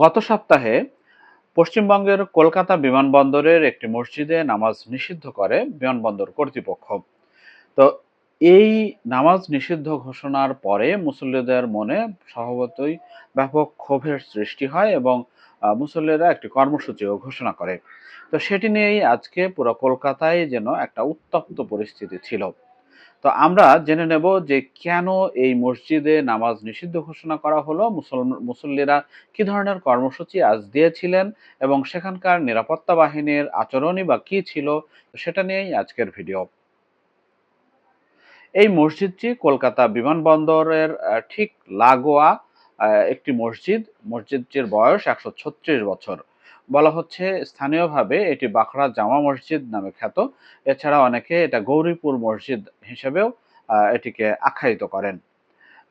গত সপ্তাহে পশ্চিমবঙ্গের কলকাতা বিমানবন্দরের একটি মসজিদে নামাজ নিষিদ্ধ করে বিমানবন্দর কর্তৃপক্ষ। তো এই নামাজ নিষিদ্ধ ঘোষণার পরে মুসল্লিদের মনে স্বভাবতই ব্যাপক ক্ষোভের সৃষ্টি হয় এবং মুসল্লিরা একটি কর্মসূচিও ঘোষণা করে। তো সেটি নিয়েই আজকে পুরো কলকাতায় যেন একটা উত্তপ্ত পরিস্থিতি ছিল। তো আমরা জেনে নেব যে কেন এই মসজিদে নামাজ নিষিদ্ধ ঘোষণা করা হলো, মুসল্লিরা কি ধরনের কর্মসূচি আজ দিয়েছিলেন এবং সেখানকার নিরাপত্তা বাহিনীর আচরণই বা কি ছিল, সেটা নিয়েই আজকের ভিডিও। এই মসজিদটি কলকাতা বিমানবন্দরের ঠিক লাগোয়া একটি মসজিদ। মসজিদটির বয়স ১৩৬ বছর। বলা হচ্ছে স্থানীয়ভাবে এটি বাখরা জামা মসজিদ নামে খ্যাত। এছাড়া অনেকে এটা গৌরীপুর মসজিদ হিসেবেও এটিকে আখ্যায়িত করেন।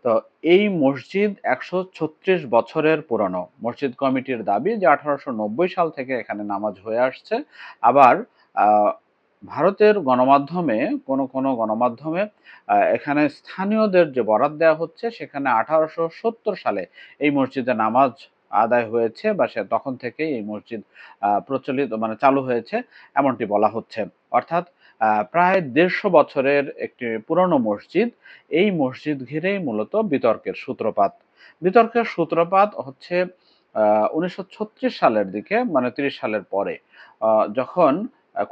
তো এই মসজিদ ১৩৬ বছরের পুরনো। মসজিদ কমিটির দাবি যে ১৮৯০ সাল থেকে এখানে নামাজ হয়ে আসছে। আবার আহ, ভারতের গণমাধ্যমে কোনো গণমাধ্যমে এখানে স্থানীয়দের যে বরাত দেওয়া হচ্ছে সেখানে ১৮৭০ সালে এই মসজিদে নামাজ আদায় হয়েছে বা সে তখন থেকেই এই মসজিদ প্রচলিত মানে চালু হয়েছে এমনটি বলা হচ্ছে। অর্থাৎ প্রায় ১৫০ বছরের একটি পুরনো মসজিদ। এই মসজিদ ঘিরেই মূলত বিতর্কের সূত্রপাত। বিতর্কের সূত্রপাত হচ্ছে ১৯৩৬ সালের দিকে, মানে ৩০ সালের পরে যখন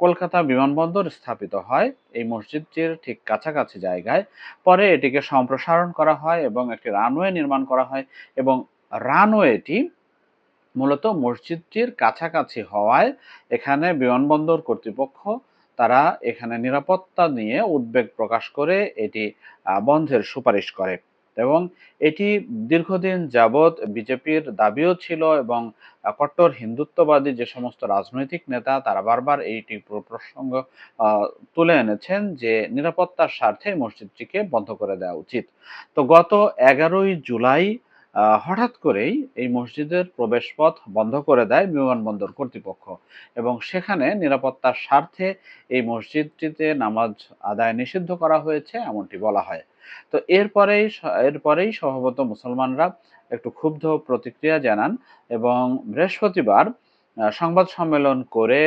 কলকাতা বিমানবন্দর স্থাপিত হয় এই মসজিদটির ঠিক কাছাকাছি জায়গায়। পরে এটিকে সম্প্রসারণ করা হয় এবং একটি রানওয়ে নির্মাণ করা হয় এবং রানওয়েটি মূলত মসজিদটির কাছাকাছি হওয়ায় এখানে বিমানবন্দর কর্তৃপক্ষ তারা এখানে নিরাপত্তা নিয়ে উদ্বেগ প্রকাশ করে এটি বন্ধের সুপারিশ করে এবং এটি দীর্ঘদিন যাবৎ বিজেপির দাবিও ছিল এবং কট্টর হিন্দুত্ববাদী যে সমস্ত রাজনৈতিক নেতা তারা বারবার এইটি প্রসঙ্গ তুলে এনেছেন যে নিরাপত্তার স্বার্থে মসজিদটিকে বন্ধ করে দেওয়া উচিত। তো গত ১১ই জুলাই হঠাৎ করেই এই মসজিদের প্রবেশপথ বন্ধ করে দেয় বিমানবন্দর কর্তৃপক্ষ এবং সেখানে নিরাপত্তার স্বার্থে এই মসজিদটিতে নামাজ আদায় নিষিদ্ধ করা হয়েছে এমনটি বলা হয়। তো এরপরেই স্বভাবত মুসলমানরা একটু ক্ষুব্ধ প্রতিক্রিয়া জানান এবং বৃহস্পতিবার সংবাদ সম্মেলন করে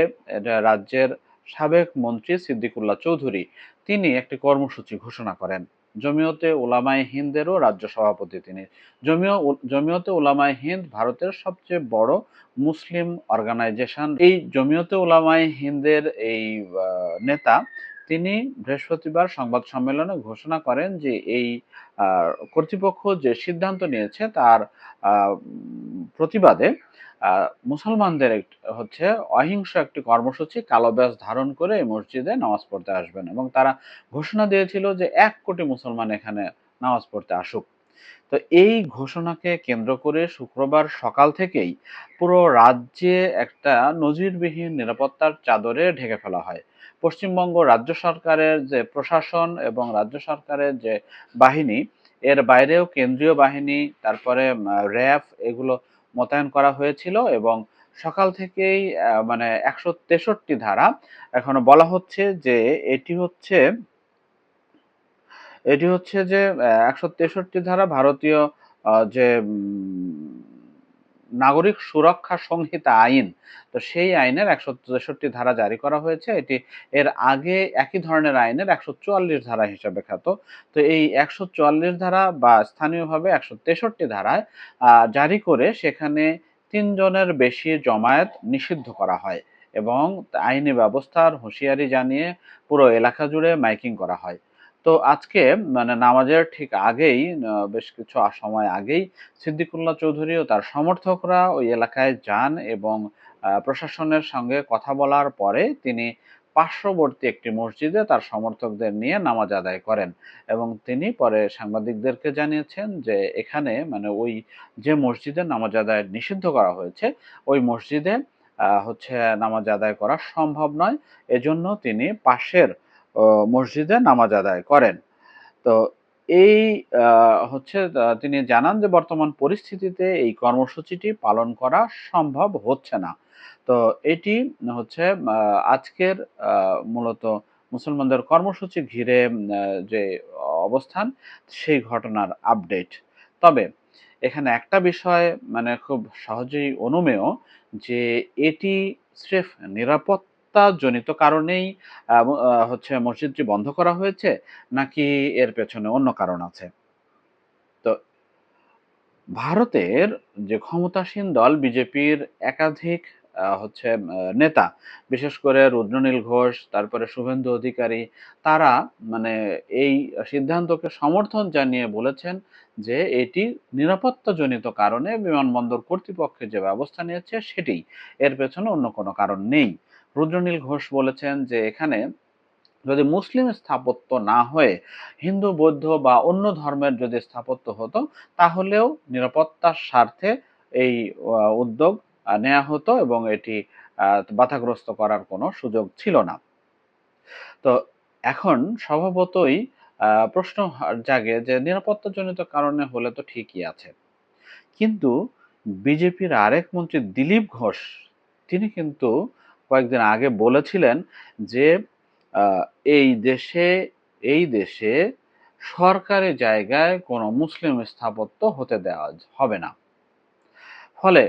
রাজ্যের সাবেক মন্ত্রী সিদ্দিকুল্লাহ চৌধুরী তিনি একটি কর্মসূচি ঘোষণা করেন। জমিয়তে উলামায়ে হিন্দেরও রাজ্য সভাপতি তিনি। জমিয়তে উলামায়ে হিন্দ ভারতের সবচেয়ে বড় মুসলিম অর্গানাইজেশন। এই জমিয়তে উলামায়ে হিন্দের এই নেতা তিনি বৃহস্পতিবার সংবাদ সম্মেলনে ঘোষণা করেন যে এই কর্তৃপক্ষ যে সিদ্ধান্ত নিয়েছে তার প্রতিবাদে মুসলমানদের হচ্ছে অহিংস একটি কর্মসূচি কালো ব্যাজ ধারণ করে এই মসজিদে নামাজ পড়তে আসবেন এবং তারা ঘোষণা দিয়েছিল যে ১ কোটি মুসলমান এখানে নামাজ পড়তে আসুক। তো এই ঘোষণাকে কেন্দ্র করে শুক্রবার সকাল থেকেই পুরো রাজ্যে একটা নজিরবিহীন নিরাপত্তার চাদরে ঢেকে ফেলা হয়। পশ্চিমবঙ্গ রাজ্য সরকারের যে প্রশাসন এবং রাজ্য সরকারের যে বাহিনী, এর বাইরেও কেন্দ্রীয় বাহিনী, তারপরে র্যাব এগুলো মোতায়েন করা হয়েছিল এবং সকাল থেকেই মানে ১৬৩ ধারা, এখনো বলা হচ্ছে যে এটি হচ্ছে এটি হচ্ছে যে ১৬৩ ধারা ভারতীয় যে নাগরিক সুরক্ষা সংহিতা আইন। তো সেই আইনের ১৬৩ ধারা জারি করা হয়েছে। এটি এর আগে একই ধরনের আইনের ১৪৪ ধারা হিসেবে খ্যাত। তো এই ১৪৪ ধারা বা স্থানীয়ভাবে ১৬৩ ধারায় জারি করে সেখানে ৩ জনের বেশি জমায়েত নিষিদ্ধ করা হয় এবং আইনি ব্যবস্থার হুঁশিয়ারি জানিয়ে পুরো এলাকা জুড়ে মাইকিং করা হয়। তো আজকে মানে নামাজের ঠিক আগেই বেশ কিছু সময় আগেই সিদ্দিকুল্লাহ চৌধুরী ও তার সমর্থকরা ওই এলাকায় যান এবং প্রশাসনের সঙ্গে কথা বলার পরে তিনি পার্শ্ববর্তী একটি মসজিদে তার সমর্থকদের নিয়ে নামাজ আদায় করেন এবং তিনি পরে সাংবাদিকদেরকে জানিয়েছেন যে এখানে মানে ওই যে মসজিদে নামাজ আদায় নিষিদ্ধ করা হয়েছে ওই মসজিদে হচ্ছে নামাজ আদায় করা সম্ভব নয়। এজন্য তিনি পাশের মসজিদে নামাজ আদায় করেন। তো এই হচ্ছে তিনি জানান যে বর্তমান পরিস্থিতিতে এই কর্মসূচিটি পালন করা সম্ভব হচ্ছে না। তো এটি হচ্ছে আজকের মূলত মুসলমানদের কর্মসূচি ঘিরে যে অবস্থান সেই ঘটনার আপডেট। তবে এখানে একটা বিষয় মানে খুব সহজেই অনুমেয় যে এটি স্রেফ নিরাপত্তাজনিত কারণেই হচ্ছে মসজিদটি বন্ধ করা হয়েছে, নাকি এর পেছনে অন্য কারণ আছে? তো ভারতের যে ক্ষমতাসীন দল বিজেপির একাধিক হচ্ছে নেতা, বিশেষ করে রুদ্রনীল ঘোষ, তারপরে শুভেন্দু অধিকারী, তারা মানে এই সিদ্ধান্তকে সমর্থন জানিয়ে বলেছেন যে এটি নিরাপত্তাজনিত কারণে বিমানবন্দর কর্তৃপক্ষ যে ব্যবস্থা নিয়েছে সেটিই, এর পেছনে অন্য কোনো কারণ নেই। রুদ্রনীল ঘোষ বলেছেন যে এখানে যদি মুসলিম স্থাপত্য না হয়ে হিন্দু, বৌদ্ধ বা অন্য ধর্মের যদি স্থাপত্য হতো, তাহলেও নিরাপত্তার স্বার্থে এই উদ্যোগ নেয়া হতো এবং এটি বাধাগ্রস্ত করার কোনো সুযোগ ছিল না। তো এখন স্বভাবতই প্রশ্ন জাগে যে নিরাপত্তাজনিত কারণে হলে তো ঠিকই আছে। কিন্তু বিজেপির আরেক মন্ত্রী দিলীপ ঘোষ, তিনি কিন্তু কয়েকদিন আগে বলেছিলেন যে আহ, এই দেশে এই দেশে সরকারি জায়গায় কোনো মুসলিম স্থাপত্য হতে দেওয়া হবে না। ফলে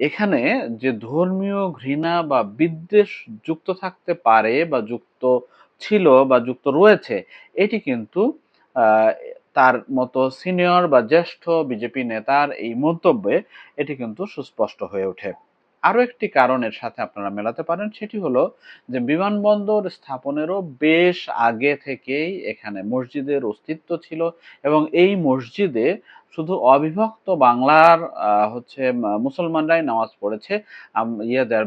এখানে যে ধর্মীয় ঘৃণা বা বিদ্বেষ যুক্ত থাকতে পারে বা যুক্ত ছিল বা যুক্ত রয়েছে, এটি কিন্তু আহ, তার মতো সিনিয়র বা জ্যেষ্ঠ বিজেপি নেতার এই মন্তব্যে এটি কিন্তু সুস্পষ্ট হয়ে ওঠে। আরো একটি কারণের সাথে আপনারা মেলাতে পারেন, সেটি হলো যে বিমানবন্দর স্থাপনেরও বেশ আগে থেকেই এখানে মসজিদের অস্তিত্ব ছিল এবং এই মসজিদে শুধু অবিভক্ত বাংলার হচ্ছে মুসলমানরাই নামাজ পড়েছে।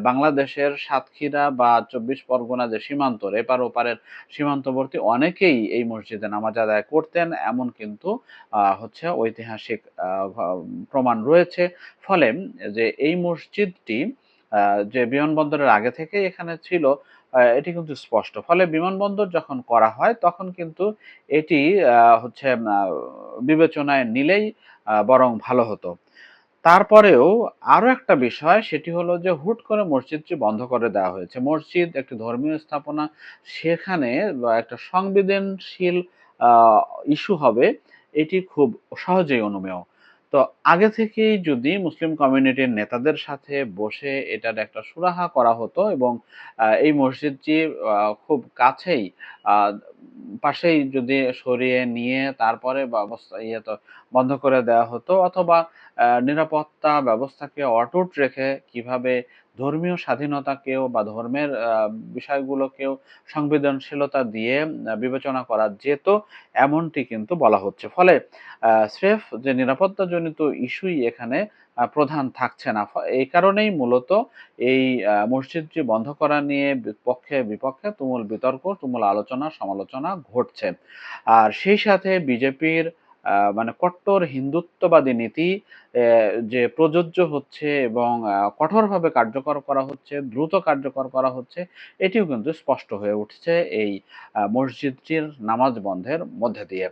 বাংলাদেশের সাতক্ষীরা বা ২৪ পরগনা যে সীমান্তর এপার ওপারের সীমান্তবর্তী অনেকেই এই মসজিদে নামাজ আদায় করতেন, এমন কিন্তু হচ্ছে ঐতিহাসিক প্রমাণ রয়েছে। ফলে যে এই মসজিদটি যে বিমানবন্দরের আগে থেকেই এখানে ছিল, এটি কিন্তু স্পষ্ট। ফলে বিমানবন্দর যখন করা হয় তখন কিন্তু এটি হচ্ছে বিবেচনায় নিলেই বরং ভালো হতো। তারপরেও আরো একটা বিষয়, সেটি হলো যে হুট করে মসজিদটি বন্ধ করে দেওয়া হয়েছে। মসজিদ একটি ধর্মীয় স্থাপনা, সেখানে একটা সংবেদনশীল আহ ইস্যু হবে, এটি খুব সহজেই অনুমেয়। তো আগে থেকেই যদি মুসলিম কমিউনিটির নেতাদের সাথে বসে এটার একটা সুরাহা করা হতো এবং এই মসজিদটি খুব কাছেই আহ পাশেই যদি সরিয়ে নিয়ে তারপরে ব্যবস্থা তো বন্ধ করে দেওয়া হতো, অথবা নিরাপত্তা ব্যবস্থাকে অটুট রেখে কিভাবে ধর্মীয় স্বাধীনতাকেও বা ধর্মের বিষয়গুলোকেও সংবেদনশীলতা দিয়ে বিবেচনা করা যেত, এমনটি কিন্তু বলা হচ্ছে। ফলে স্রেফ যে নিরাপত্তাজনিত ইস্যুই এখানে প্রধান থাকছে না। এই কারণেই মূলত এই মসজিদটি বন্ধ করা নিয়ে পক্ষে বিপক্ষে তুমুল বিতর্ক, তুমুল আলোচনা সমালোচনা ঘটছে। আর সেই সাথে বিজেপির মানে কট্টর হিন্দুত্ববাদী নীতি যে প্রযোজ্য হচ্ছে এবং কঠোরভাবে কার্যকর করা হচ্ছে, দ্রুত কার্যকর করা হচ্ছে, এটিও কিন্তু স্পষ্ট হয়ে উঠছে এই মসজিদটির নামাজ বন্ধের মধ্যে দিয়ে।